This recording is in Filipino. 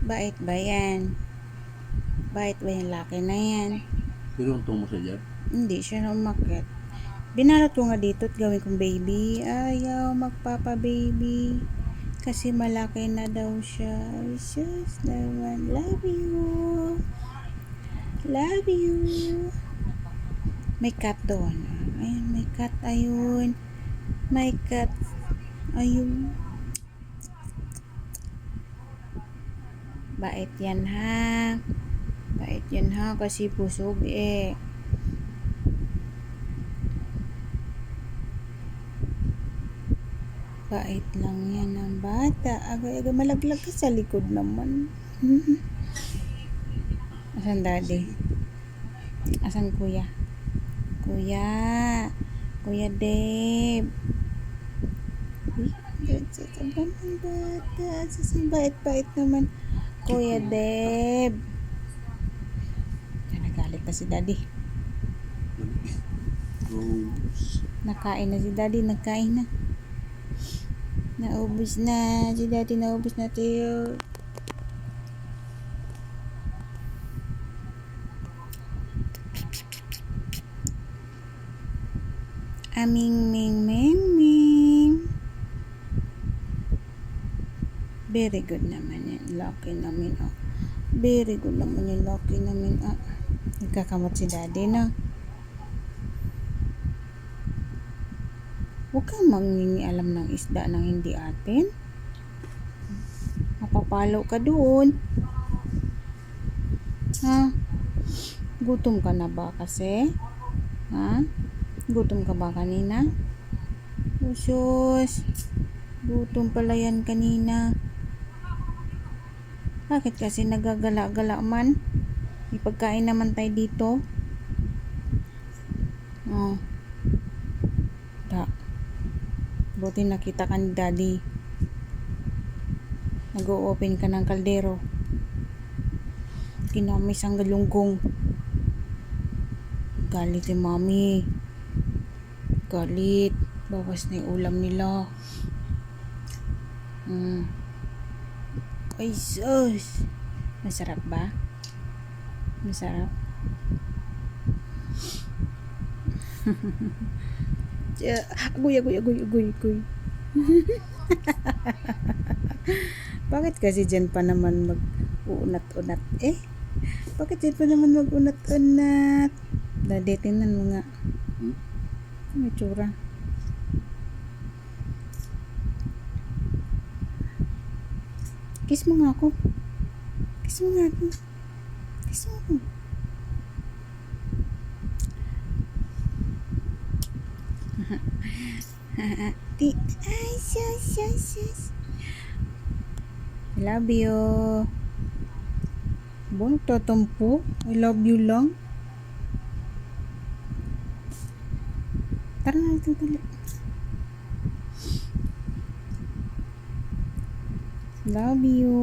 Bait ba yan? Bait ba yung laki na yan? Pinuntong mo siya dyan? Hindi siya na umakyat. Binalot ko nga dito at gawin kong baby. Ayaw magpapa-baby. Kasi malaki na daw siya. Ay, sus naman. Love you. Love you. May cat doon. Ayun, may cat. Ayun. May cat. Ayun. Bait yan ha. Bait yan ha. Kasi busog eh. Bait lang yan ang bata. Agay-agay malaglag ka sa likod naman. Asan daddy? Asan kuya? Kuya. Kuya Dave. Sasaban ng bata. Bait-bait naman. Kuya Dave. Nagalit na si daddy. Nakain na si daddy. Nagkain na. Naubos na. Si daddy naubos na tayo. Aming ming ming ming. Very good naman yan. Lucky namin. Oh. Very good naman yung lucky namin. Ah. Nagkakamot si daddy na. Huwag kang mangingialam ng isda ng hindi atin. Mapapalo ka doon. Ha? Gutom ka na ba kasi? Ha? Gutom ka ba kanina? Usus. Gutom pala yan kanina. Bakit kasi nagagala-gala man? May pagkain naman tayo dito. Oh. Da. Buti nakita ka ni daddy. Nag-o-open ka ng kaldero. Kinamis ang galunggong. Galit si mami. Galit. Bawas na yung ulam nila. Ay sus. Masarap ba? Masarap. Agoy. Bakit kasi dyan pa naman mag-uunat-unat? Bakit dyan pa naman mag-unat-unat? Dadetinan mo nga. May tsura. Kiss mo nga ako. Kiss mo nga ako. Kiss mo ako. Ay, sus. I love you. Bon, tatampo. I love you lang. Tara na ito tuloy. Love you.